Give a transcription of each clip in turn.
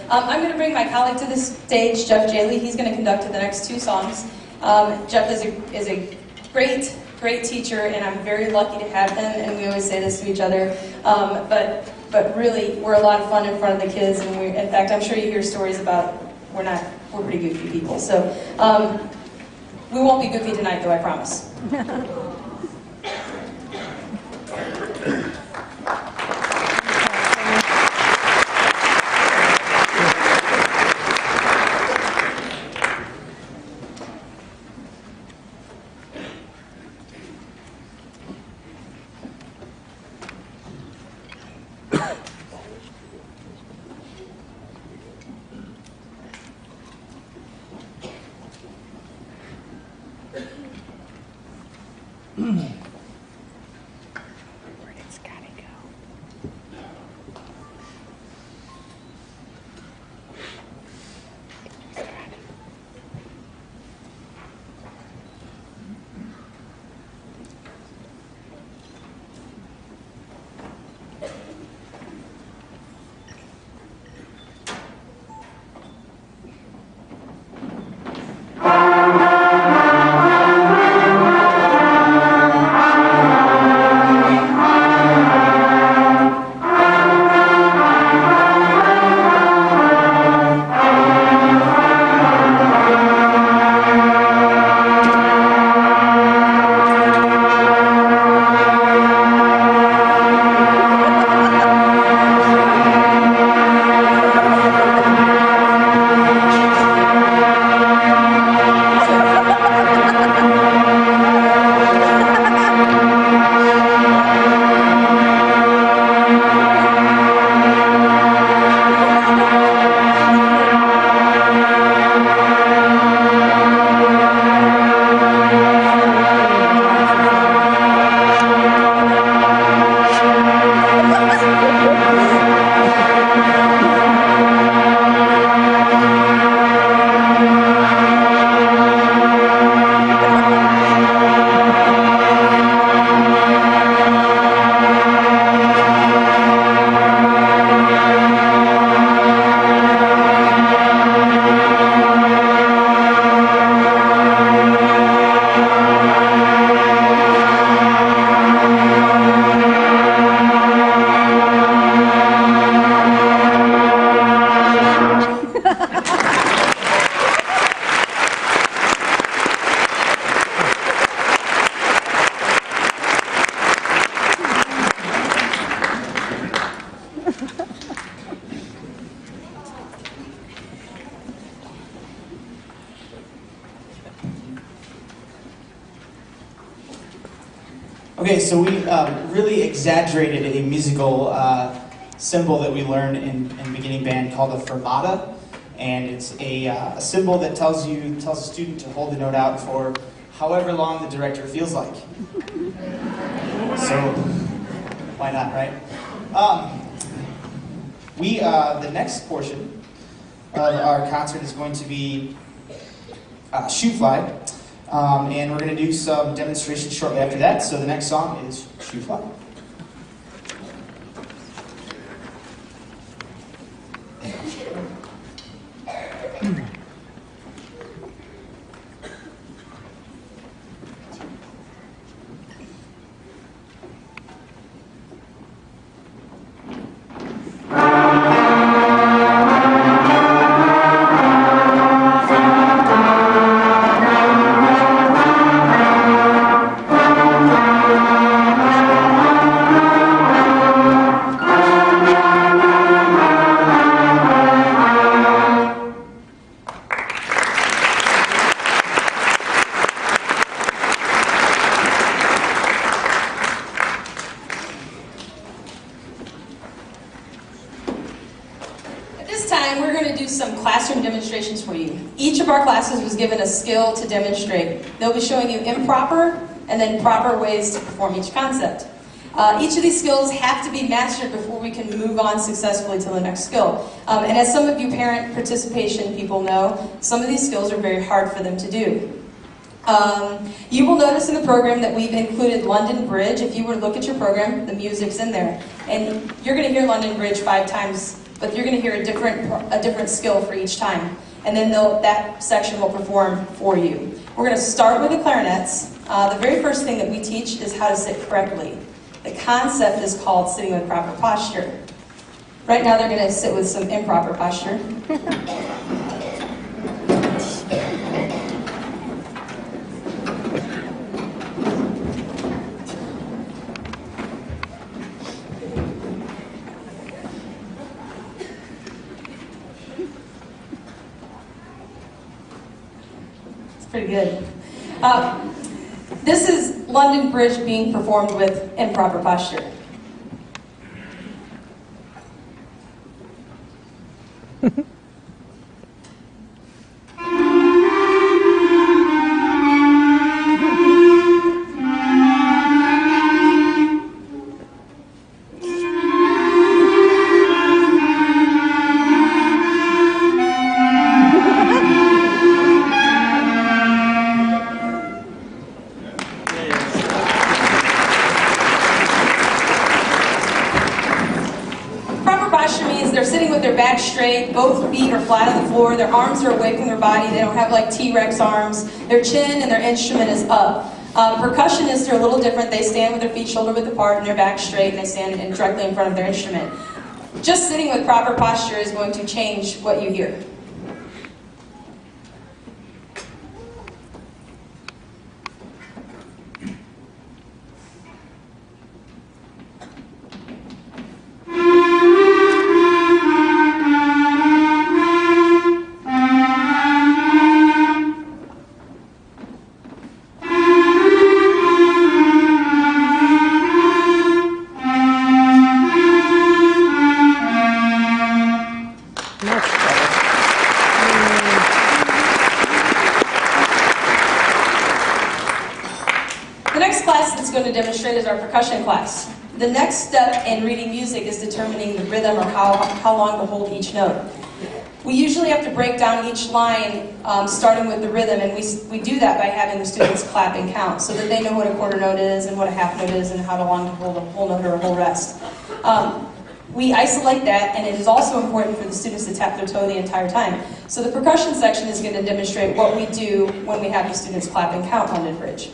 I'm going to bring my colleague to the stage, Jeff Jaley. He's going to conduct the next two songs. Jeff is a great teacher, and I'm very lucky to have him, and we always say this to each other. But really, we're a lot of fun in front of the kids, and in fact, I'm sure you hear stories about we're pretty goofy people. So we won't be goofy tonight, though, I promise. Okay, so we really exaggerated a musical symbol that we learned in beginning band called a fermata, and it's a symbol that tells a student to hold the note out for however long the director feels like. So why not, right? The next portion of our concert is going to be Shoe Fly. And we're going to do some demonstrations shortly after that. So the next song is Shoe Fly. demonstrations for you. Each of our classes was given a skill to demonstrate. They'll be showing you improper and then proper ways to perform each concept. Each of these skills have to be mastered before we can move on successfully to the next skill. And as some of you parent participation people know, some of these skills are very hard for them to do. You will notice in the program that we've included London Bridge. If you were to look at your program, the music's in there. And you're going to hear London Bridge 5 times, but you're going to hear a different skill for each time. And then that section will perform for you. We're going to start with the clarinets. The very first thing that we teach is how to sit correctly. The concept is called sitting with proper posture. Right now they're going to sit with some improper posture. It's pretty good. This is London Bridge being performed with improper posture. They're sitting with their back straight, both feet are flat on the floor, their arms are away from their body, they don't have like T-Rex arms, their chin and their instrument is up. Percussionists are a little different. They stand with their feet shoulder width apart and their back straight, and they stand directly in front of their instrument. Just sitting with proper posture is going to change what you hear. The next class that's going to demonstrate is our percussion class. The next step in reading music is determining the rhythm or how long to hold each note. We usually have to break down each line starting with the rhythm, and we do that by having the students clap and count so that they know what a quarter note is and what a half note is and how long to hold a whole note or a whole rest. We isolate that, and it is also important for the students to tap their toe the entire time. So the percussion section is going to demonstrate what we do when we have the students clap and count London Bridge.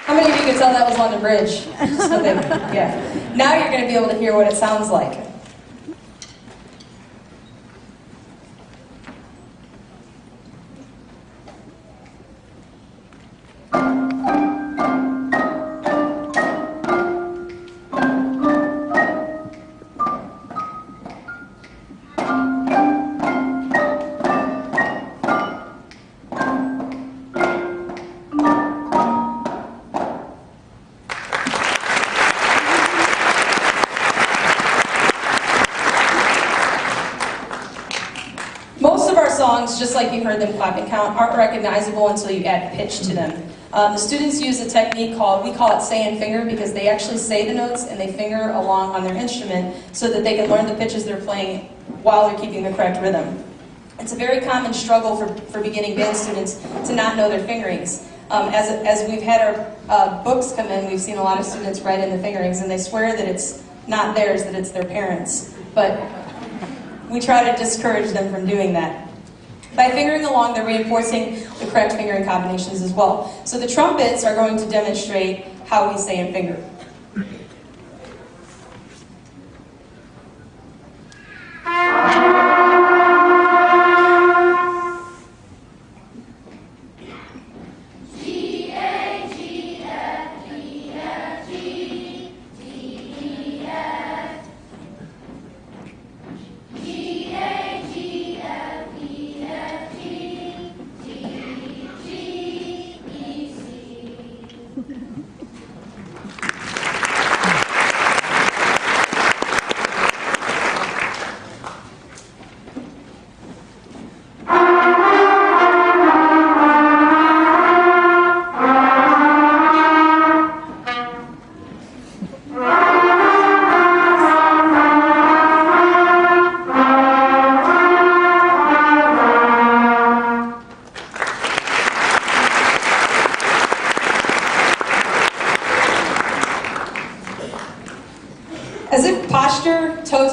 How many of you can tell that was London Bridge? Just so yeah. Now you're going to be able to hear what it sounds like. Most of our songs, just like you heard them clap and count, aren't recognizable until you add pitch to them. The students use a technique we call it say and finger, because they actually say the notes and they finger along on their instrument so that they can learn the pitches they're playing while they're keeping the correct rhythm. It's a very common struggle for beginning band students to not know their fingerings. As we've had our books come in, we've seen a lot of students write in the fingerings, and they swear that it's not theirs, that it's their parents'. But we try to discourage them from doing that. By fingering along, they're reinforcing the correct fingering combinations as well. So the trumpets are going to demonstrate how we say and finger.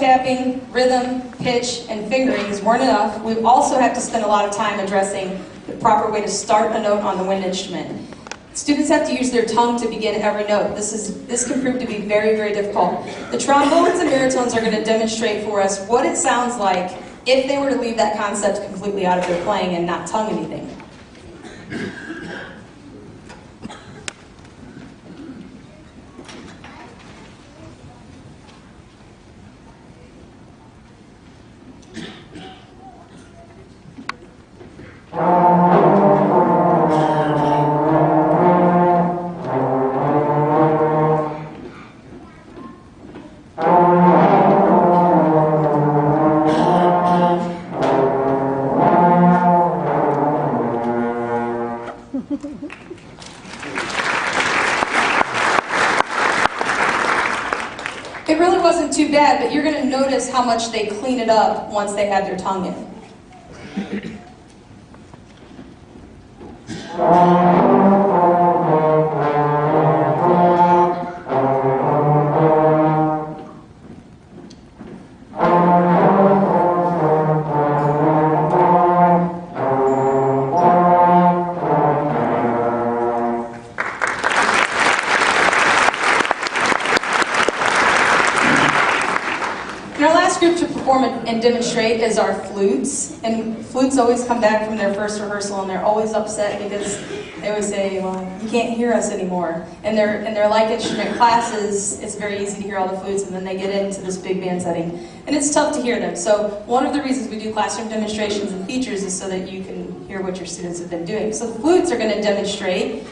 tapping, rhythm, pitch, and fingerings weren't enough, we also have to spend a lot of time addressing the proper way to start a note on the wind instrument. Students have to use their tongue to begin every note. This can prove to be very, very difficult. The trombones and baritones are going to demonstrate for us what it sounds like if they were to leave that concept completely out of their playing and not tongue anything. It really wasn't too bad, but you're going to notice how much they clean it up once they have their tongue in. Our last group to perform and demonstrate is our flutes. And flutes always come back from their first rehearsal and they're always upset because they always say, well, you can't hear us anymore. And they're like instrument classes, it's very easy to hear all the flutes, and then they get into this big band setting. And it's tough to hear them. So one of the reasons we do classroom demonstrations and features is so that you can hear what your students have been doing. So the flutes are going to demonstrate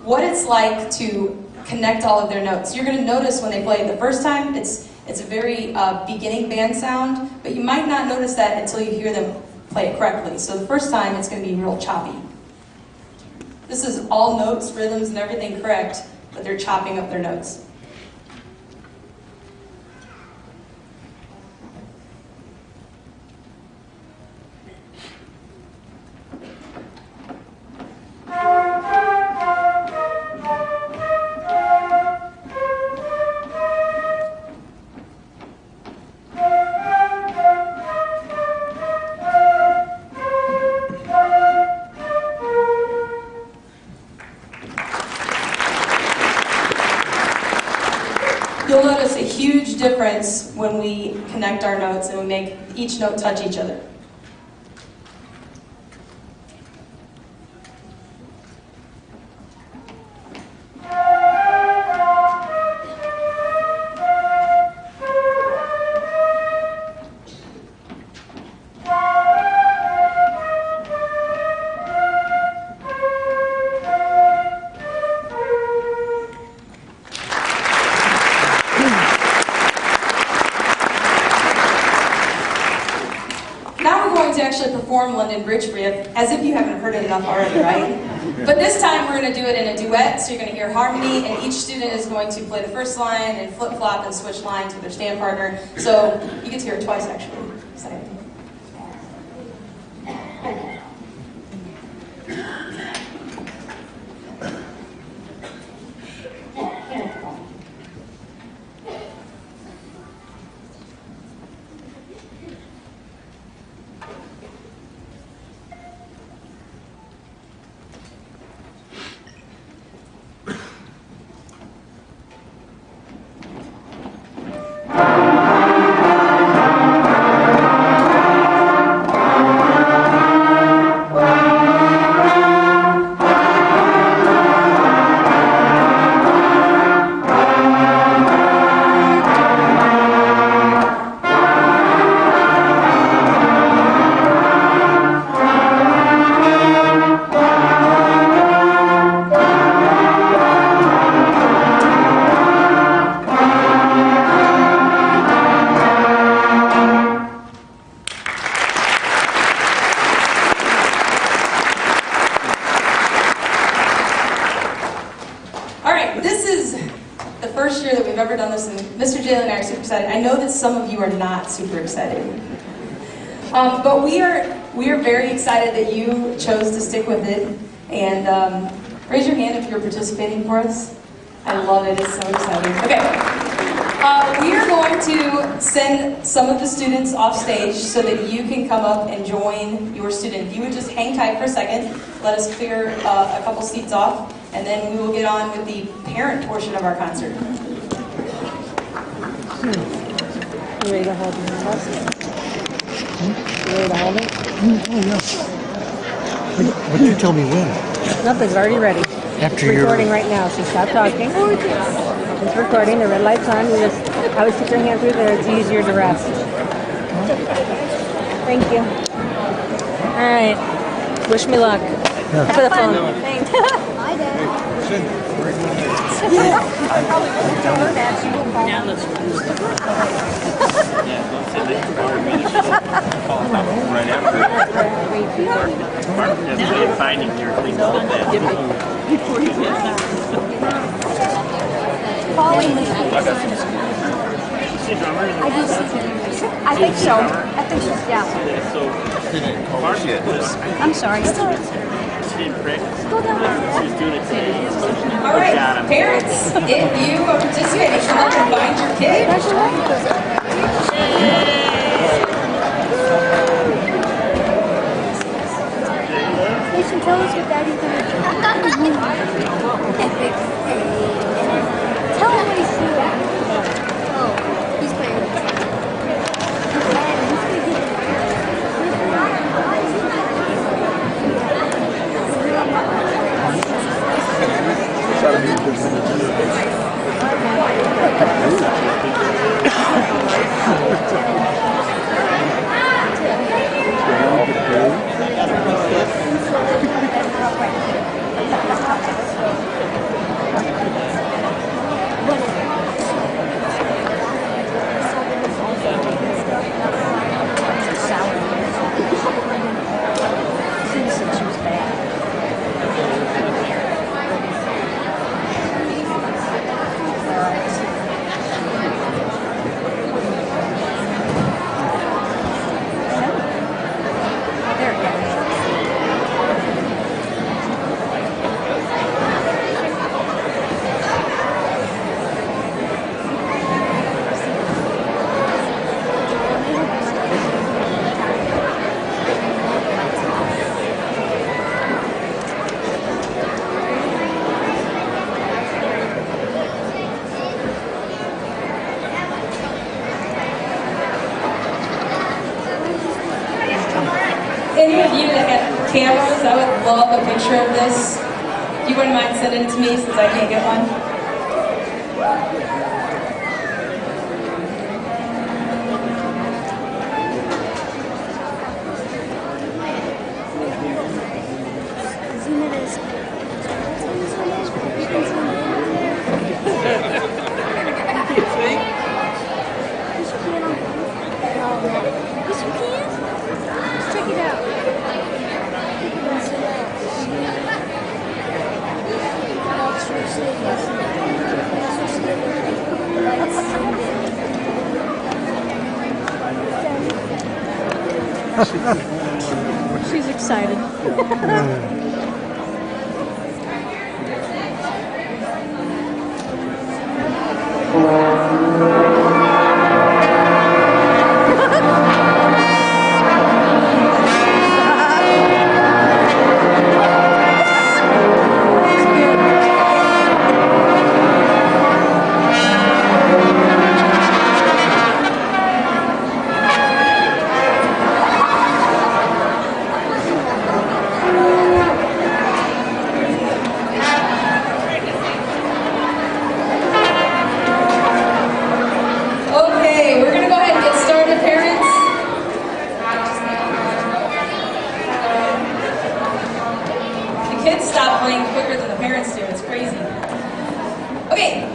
what it's like to connect all of their notes. You're going to notice when they play it the first time, it's a very beginning band sound, but you might not notice that until you hear them play it correctly. So the first time, it's going to be real choppy. This is all notes, rhythms, and everything correct, but they're chopping up their notes. You'll notice a huge difference when we connect our notes and we make each note touch each other. To actually perform London Bridge for you, as if you haven't heard it enough already, right? But this time we're going to do it in a duet, so you're going to hear harmony, and each student is going to play the first line and flip-flop and switch lines with their stand partner. So you get to hear it twice, actually. Exciting. First year that we've ever done this, and Mr. Jalen and I are super excited. I know that some of you are not super excited. But we are very excited that you chose to stick with it. And raise your hand if you're participating for us. I love it. It's so exciting. Okay. We are going to send some of the students off stage so that you can come up and join your student. If you would just hang tight for a second, let us clear a couple seats off, and then we will get on with the parent portion of our concert. You ready to hold it? You ready to hold it? Oh, yeah. But you tell me when. Nothing's already ready. After It's you're... recording right now, so stop talking. It's recording, the red light's on. You just, I always put your hand through there, it's easier to rest. Thank you. Alright. Wish me luck. Yeah. For the phone. Thanks. Hi, Dad. Right after. That's the way of finding your things like that. Before you get that. Falling. Is she a drummer? I think so. Yeah. So, Marcia was, I'm sorry. she didn't practice. Go down. She's doing it today. All right, parents, if you are participating, come up and find your kid. Jason, tell us what Daddy's going to do. Tell him what he's doing. Oh, he's playing. Any of you that have cameras, I would love a picture of this. If you wouldn't mind sending it to me since I can't get one. Check it out. She's excited. Okay, we're gonna go ahead and get started, parents. The kids stop playing quicker than the parents do. It's crazy. Okay,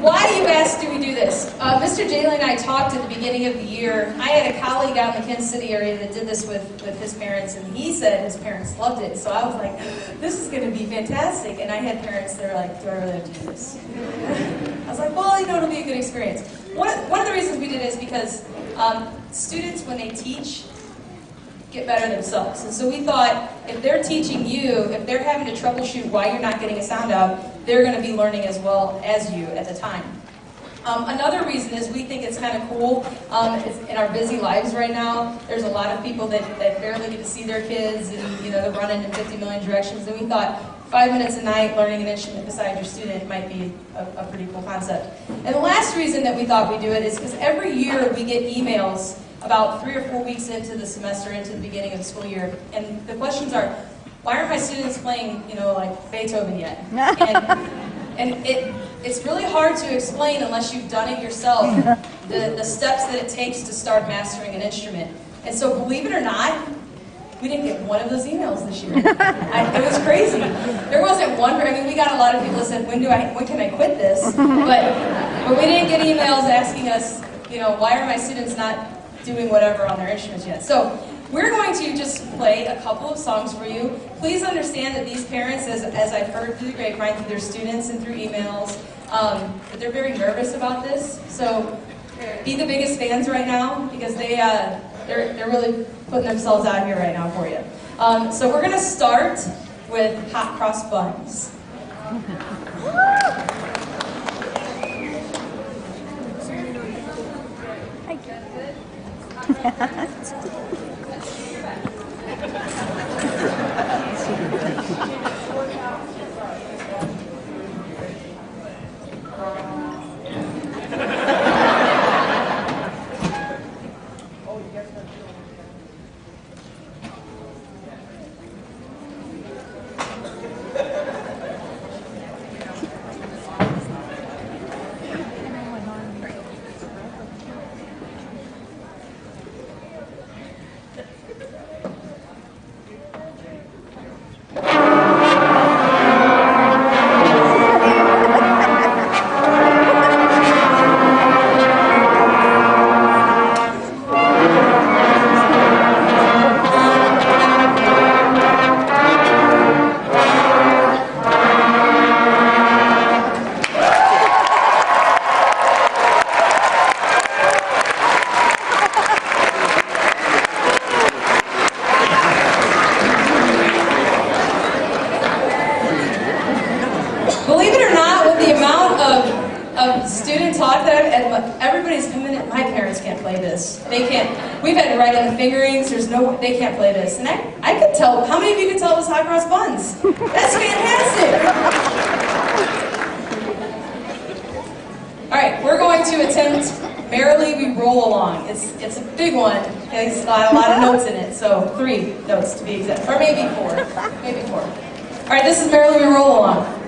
why, you ask, do we do this? Mr. Jalen and I talked at the beginning of the year. I had a colleague out in the Kansas City area that did this with his parents, and he said his parents loved it. So I was like, this is going to be fantastic. And I had parents that were like, do I really have to do this? I was like, well, you know, it'll be a good experience. One of the reasons we did it is because students, when they teach, get better themselves. And so we thought, if they're teaching you, if they're having to troubleshoot why you're not getting a sound out, they're going to be learning as well as you at the time. Another reason is we think it's kind of cool. In our busy lives right now, there's a lot of people that barely get to see their kids, and they're running in 50 million directions. And we thought 5 minutes a night learning an instrument beside your student might be a pretty cool concept. And the last reason that we thought we'd do it is because every year we get emails about 3 or 4 weeks into the semester, into the beginning of the school year, and the questions are, why aren't my students playing, like Beethoven yet? And it's really hard to explain unless you've done it yourself, the steps that it takes to start mastering an instrument. And so believe it or not, we didn't get one of those emails this year. It was crazy. There wasn't one. We got a lot of people that said, when can I quit this? But we didn't get emails asking us, why are my students not doing whatever on their instruments yet? So we're going to just play a couple of songs for you. Please understand that these parents, as I've heard through the grapevine, through their students and through emails, that they're very nervous about this. So be the biggest fans right now, because they're really putting themselves out here right now for you. So we're going to start with Hot Cross Buns. Everybody's come in. My parents can't play this. They can't. We've had to write on the fingerings. They can't play this. And I could tell. How many of you could tell it was Hot Cross Buns? That's fantastic. All right, we're going to attempt Merrily We Roll Along. It's a big one. It's got a lot of notes in it. So 3 notes to be exact, or maybe 4. Maybe 4. All right, this is Merrily We Roll Along.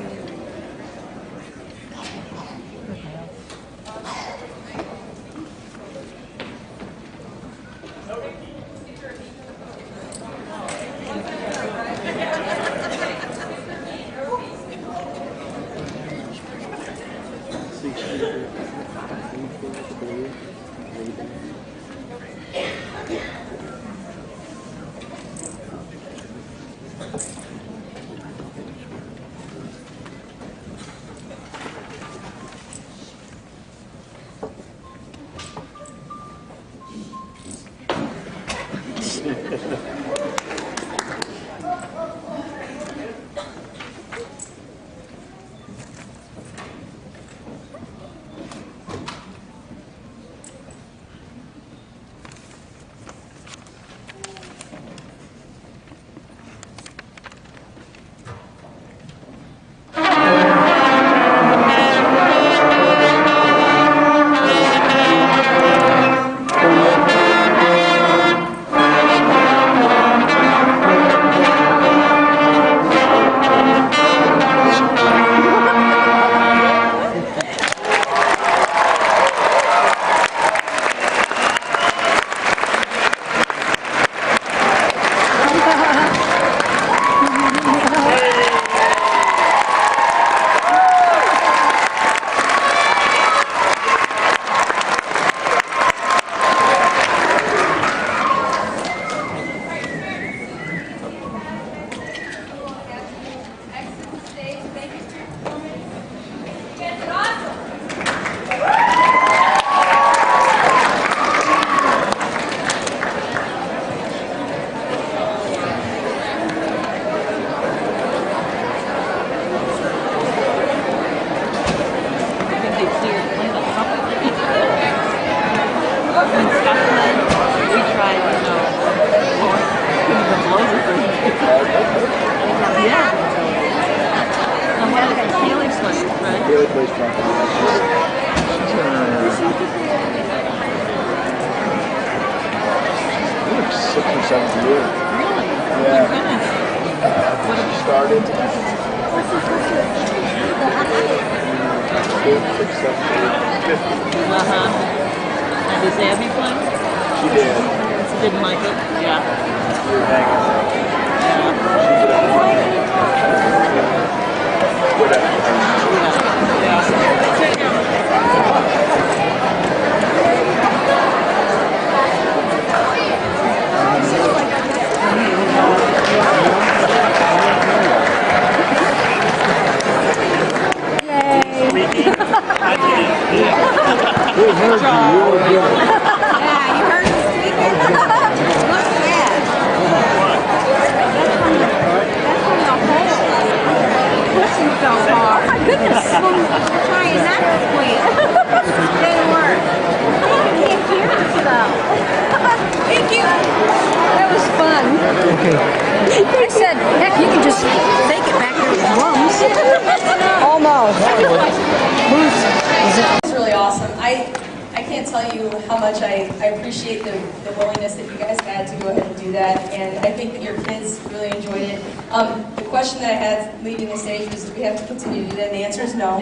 Haley plays trumpet. I think 6th or 7th year. Really? Yeah. What She started 5th, 6th, 7th, 8th, 5th. And does Abby play? She did. She didn't like it? Yeah. We were hanging. She did it. Quit I said, heck, you can just take it back there with drums. Almost. It's really awesome. I can't tell you how much I appreciate the willingness that you guys had to go ahead and do that, and I think that your kids really enjoyed it. The question that I had leaving the stage was, do we have to continue to do that? And the answer is no.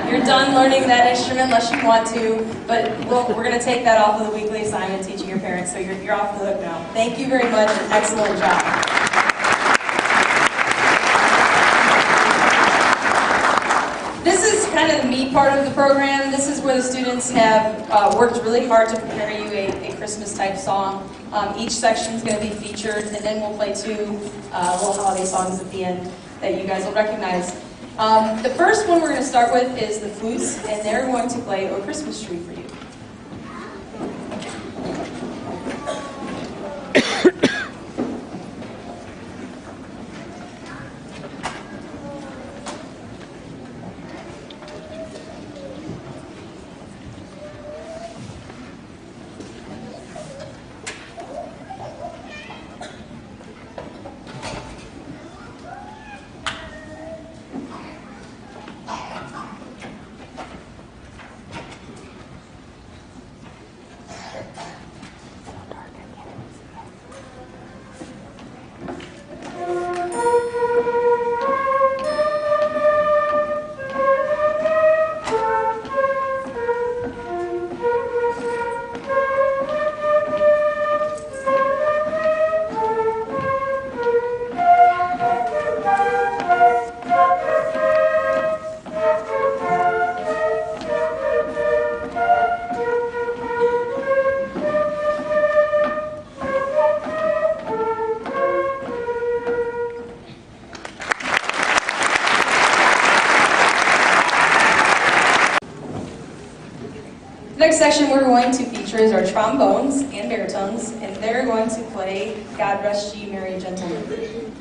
You're done learning that instrument unless you want to, but we're going to take that off of the weekly assignment teaching your parents, so you're off the hook now. Thank you very much. Excellent job. This is kind of the meat part of the program. This is where the students have worked really hard to prepare you a Christmas-type song. Each section is going to be featured, and then we'll play 2 little holiday songs at the end that you guys will recognize. The first one we're going to start with is the Flutes, and they're going to play "O Christmas Tree" for you. Next section we're going to feature is our trombones and baritones, and they're going to play "God Rest Ye Merry Gentlemen."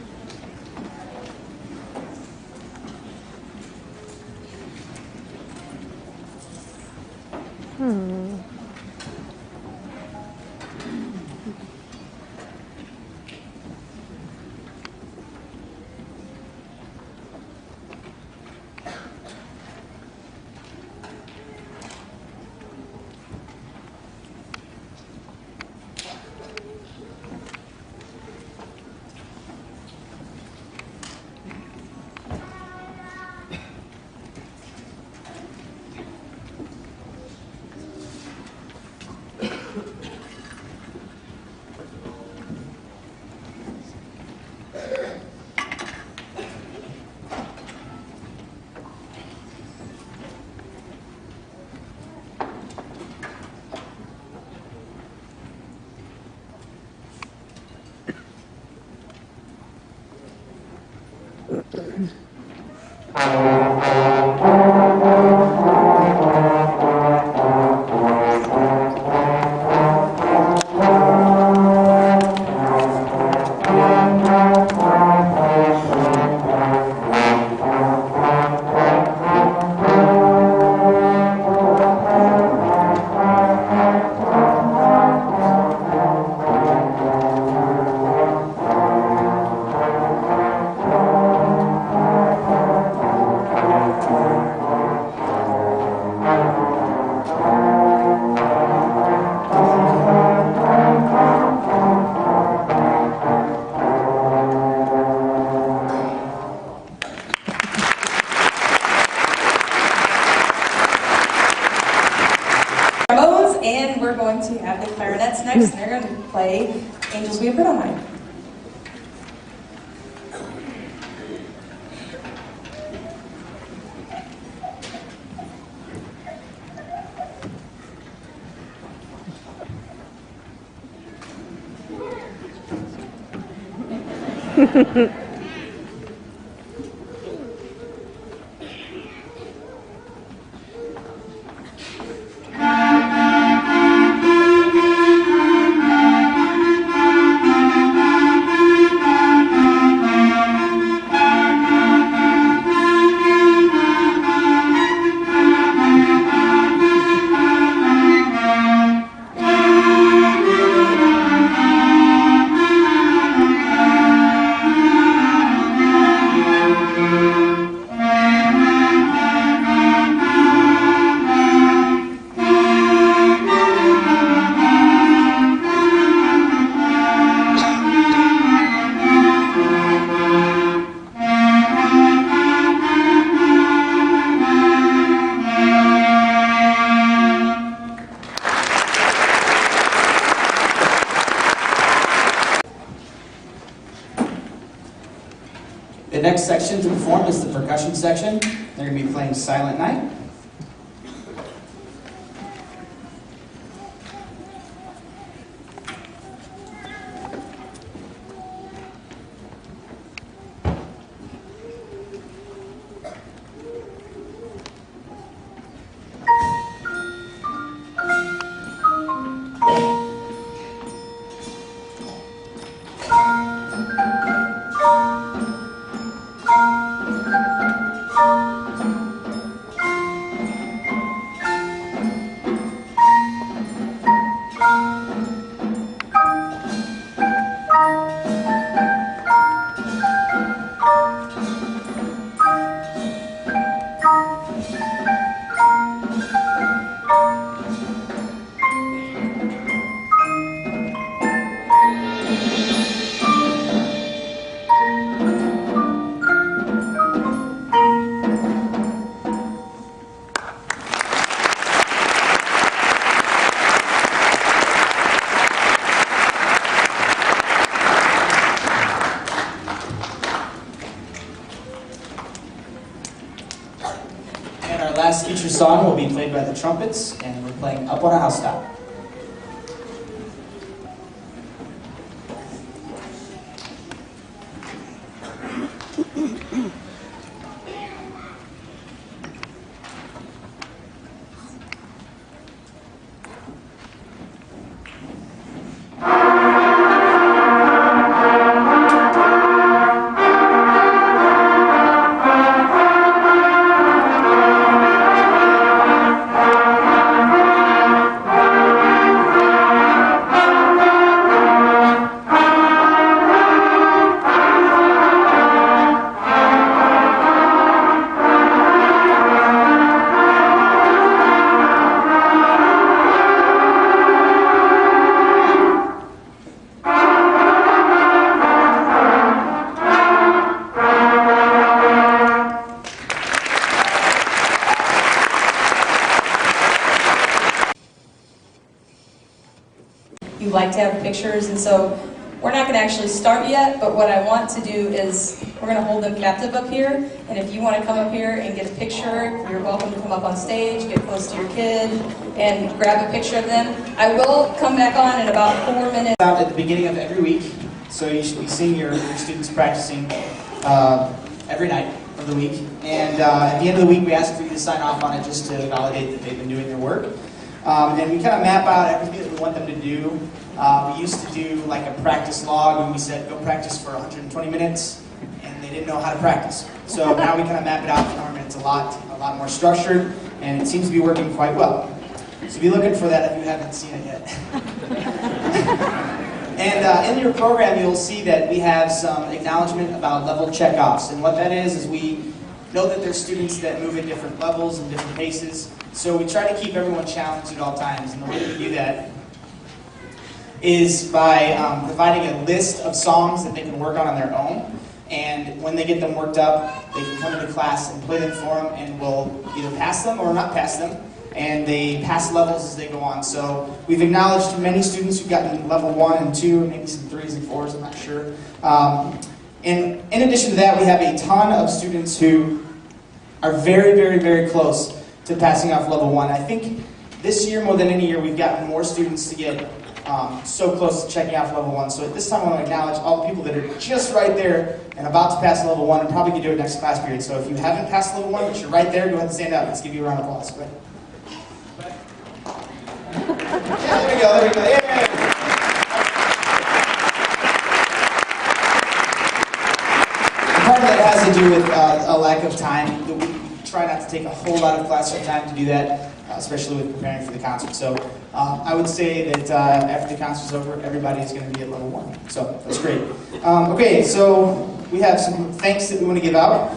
And we're going to have the clarinets next, and they're going to play Angels We Have Put on High. The next section to perform is the percussion section. They're going to be playing Silent Night. And our last feature song will be played by the trumpets, and we're playing Up on a Housetop. You like to have pictures, and so we're not going to actually start yet, but what I want to do is we're going to hold them captive up here, and if you want to come up here and get a picture, you're welcome to come up on stage, get close to your kid, and grab a picture of them. I will come back on in about 4 minutes. Out at the beginning of every week, so you should be seeing your students practicing every night of the week. And at the end of the week, we ask for you to sign off on it just to validate that they've been doing their work. And we kind of map out everything that we want them to do. We used to do like a practice log, and we said go practice for 120 minutes, and they didn't know how to practice. So now we kind of map it out for them, and it's a lot more structured, and it seems to be working quite well. So be looking for that if you haven't seen it yet. And in your program, you'll see that we have some acknowledgement about level checkoffs. And what that is we know that there's students that move at different levels and different paces. So we try to keep everyone challenged at all times. And the way that we do that is by providing a list of songs that they can work on their own. And when they get them worked up, they can come into class and play them for them, and we'll either pass them or not pass them. and they pass levels as they go on. So we've acknowledged many students who've gotten level 1 and 2, maybe some 3s and 4s, I'm not sure. And in addition to that, we have a ton of students who are very, very, very close to passing off level 1. I think this year, more than any year, we've gotten more students to get so close to checking off level 1. So at this time, I want to acknowledge all the people that are just right there and about to pass level 1 and probably can do it next class period. So if you haven't passed level 1, but you're right there, go ahead and stand up. Let's give you a round of applause. Go ahead. Yeah, there we go, there we go. Yay! Part of that has to do with a lack of time. We try not to take a whole lot of classroom time to do that, especially with preparing for the concert. So I would say that after the concert's over, everybody is going to be at level 1. So that's great. Okay, so we have some thanks that we want to give out.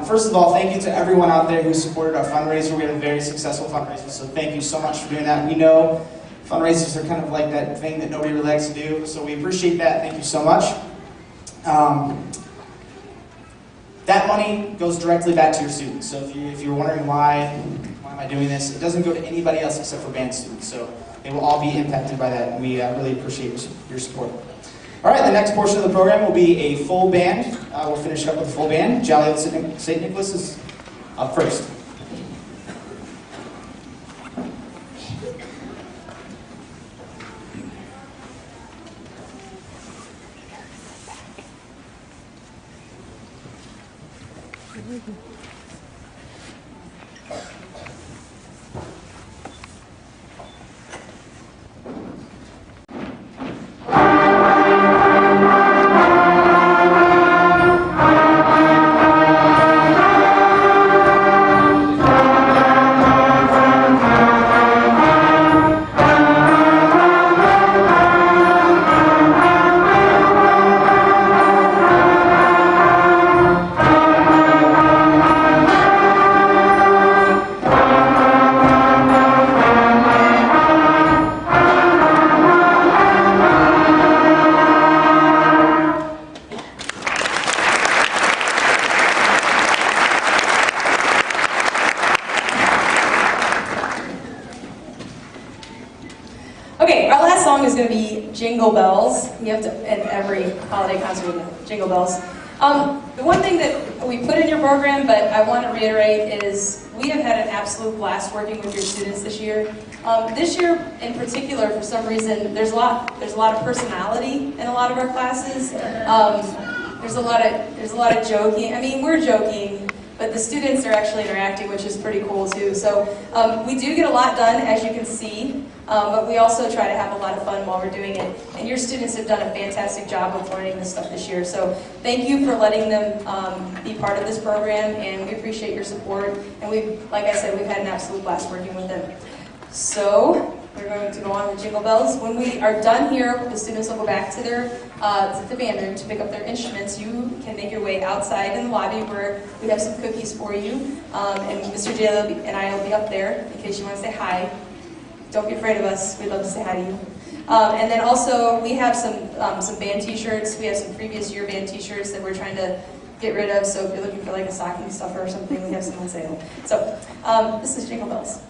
First of all, thank you to everyone out there who supported our fundraiser. We had a very successful fundraiser, so thank you so much for doing that. We know fundraisers are kind of like that thing that nobody really likes to do, so we appreciate that. Thank you so much. That money goes directly back to your students. So if you're wondering why am I doing this, it doesn't go to anybody else except for band students. So they will all be impacted by that, and we really appreciate your support. All right, the next portion of the program will be a full band. We'll finish up with a full band. Jolly Old St. Nicholas is up first. Is going to be Jingle Bells. We have to end every holiday concert with Jingle Bells. The one thing that we put in your program, but I want to reiterate, is we have had an absolute blast working with your students this year. This year, in particular, for some reason, there's a lot of personality in a lot of our classes. There's a lot of joking. I mean, we're joking, but the students are actually interacting, which is pretty cool too. So we do get a lot done, as you can see. But we also try to have a lot of fun while we're doing it. And your students have done a fantastic job of learning this stuff this year. So thank you for letting them be part of this program, and we appreciate your support. And like I said, we've had an absolute blast working with them. So we're going to go on with Jingle Bells. When we are done here, the students will go back to the band room to pick up their instruments. You can make your way outside in the lobby where we have some cookies for you. And Mr. J and I will be up there in case you want to say hi. Don't be afraid of us. We'd love to say hi to you. And then also, we have some band t-shirts. We have some previous year band t-shirts that we're trying to get rid of. So if you're looking for like a stocking stuffer or something, we have some on sale. So this is Jingle Bells.